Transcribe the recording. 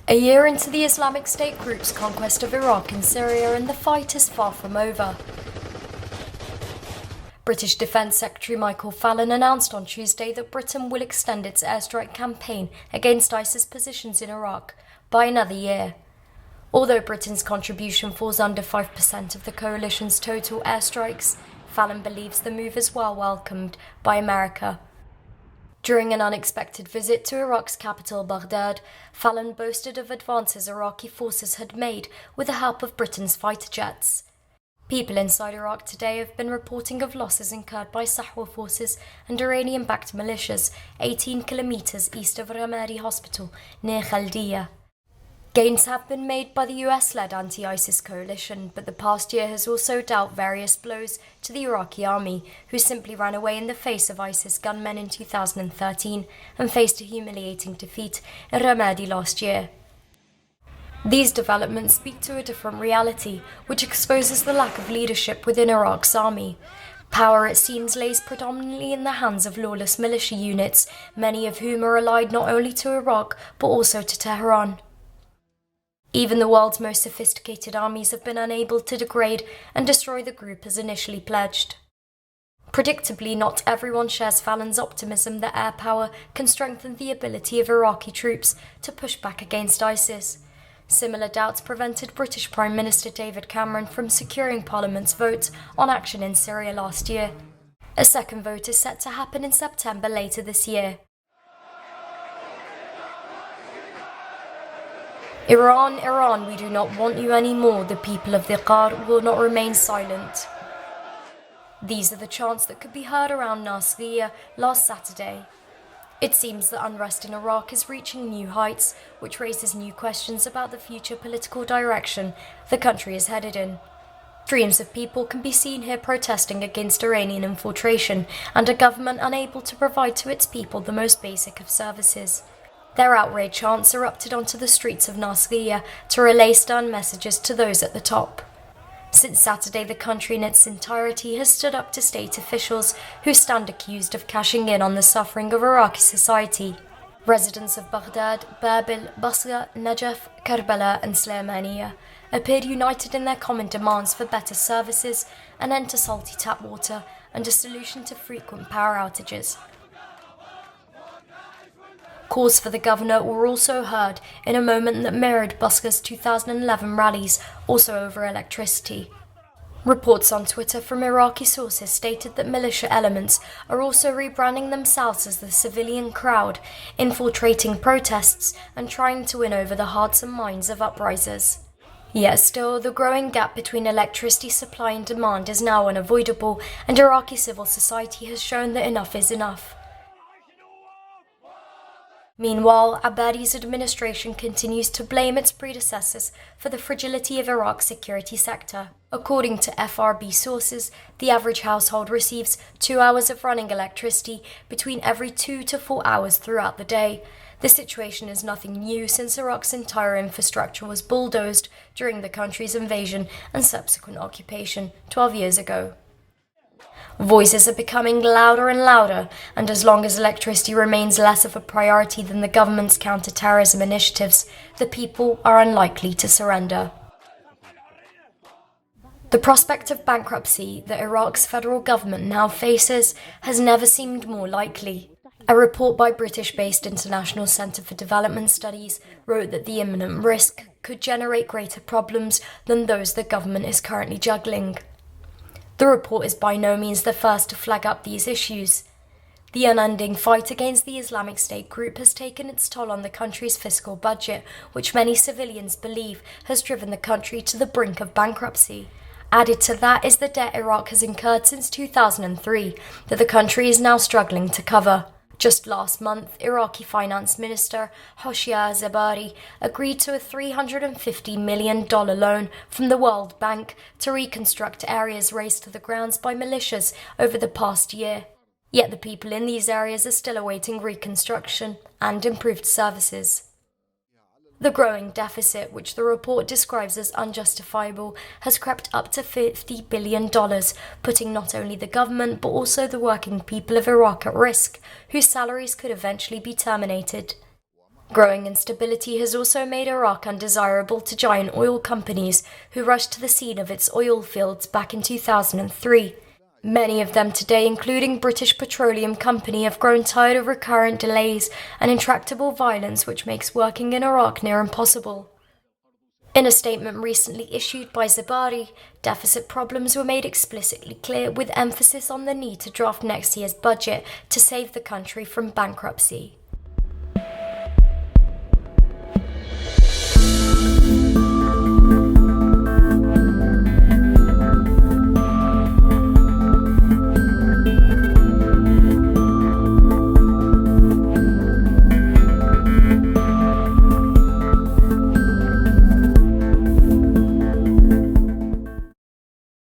A year into the Islamic State group's conquest of Iraq and Syria, and the fight is far from over. British Defence Secretary Michael Fallon announced on Tuesday that Britain will extend its airstrike campaign against ISIS positions in Iraq by another year. Although Britain's contribution falls under 5% of the coalition's total airstrikes, Fallon believes the move is well welcomed by America. During an unexpected visit to Iraq's capital, Baghdad, Fallon boasted of advances Iraqi forces had made with the help of Britain's fighter jets. People inside Iraq today have been reporting of losses incurred by Sahwa forces and Iranian-backed militias 18 kilometers east of Ramadi Hospital near Khaldiya. Gains have been made by the US-led anti-ISIS coalition, but the past year has also dealt various blows to the Iraqi army, who simply ran away in the face of ISIS gunmen in 2013 and faced a humiliating defeat in Ramadi last year. These developments speak to a different reality, which exposes the lack of leadership within Iraq's army. Power, it seems, lays predominantly in the hands of lawless militia units, many of whom are allied not only to Iraq but also to Tehran. Even the world's most sophisticated armies have been unable to degrade and destroy the group as initially pledged. Predictably, not everyone shares Fallon's optimism that air power can strengthen the ability of Iraqi troops to push back against ISIS. Similar doubts prevented British Prime Minister David Cameron from securing Parliament's vote on action in Syria last year. A second vote is set to happen in September later this year. Iran, Iran, we do not want you anymore. The people of the Qar will not remain silent. These are the chants that could be heard around Nasiriyah last Saturday. It seems that unrest in Iraq is reaching new heights, which raises new questions about the future political direction the country is headed in. Streams of people can be seen here protesting against Iranian infiltration and a government unable to provide to its people the most basic of services. Their outrage chants erupted onto the streets of Nasiriyah to relay stern messages to those at the top. Since Saturday, the country in its entirety has stood up to state officials who stand accused of cashing in on the suffering of Iraqi society. Residents of Baghdad, Babil, Basra, Najaf, Karbala and Slaymaniyah appeared united in their common demands for better services, an end to salty tap water and a solution to frequent power outages. Calls for the governor were also heard in a moment that mirrored Basra's 2011 rallies, also over electricity. Reports on Twitter from Iraqi sources stated that militia elements are also rebranding themselves as the civilian crowd, infiltrating protests and trying to win over the hearts and minds of uprisers. Yet still, the growing gap between electricity supply and demand is now unavoidable, and Iraqi civil society has shown that enough is enough. Meanwhile, Abadi's administration continues to blame its predecessors for the fragility of Iraq's security sector. According to FRB sources, the average household receives 2 hours of running electricity between every 2 to 4 hours throughout the day. The situation is nothing new since Iraq's entire infrastructure was bulldozed during the country's invasion and subsequent occupation 12 years ago. Voices are becoming louder and louder, and as long as electricity remains less of a priority than the government's counter-terrorism initiatives, the people are unlikely to surrender. The prospect of bankruptcy that Iraq's federal government now faces has never seemed more likely. A report by British-based International Centre for Development Studies wrote that the imminent risk could generate greater problems than those the government is currently juggling. The report is by no means the first to flag up these issues. The unending fight against the Islamic State group has taken its toll on the country's fiscal budget, which many civilians believe has driven the country to the brink of bankruptcy. Added to that is the debt Iraq has incurred since 2003 that the country is now struggling to cover. Just last month, Iraqi Finance Minister Hoshia Zabari agreed to a $350 million loan from the World Bank to reconstruct areas razed to the ground by militias over the past year. Yet the people in these areas are still awaiting reconstruction and improved services. The growing deficit, which the report describes as unjustifiable, has crept up to $50 billion, putting not only the government but also the working people of Iraq at risk, whose salaries could eventually be terminated. Growing instability has also made Iraq undesirable to giant oil companies who rushed to the scene of its oil fields back in 2003. Many of them today, including British Petroleum Company, have grown tired of recurrent delays and intractable violence which makes working in Iraq near impossible. In a statement recently issued by Zabari, deficit problems were made explicitly clear with emphasis on the need to draft next year's budget to save the country from bankruptcy.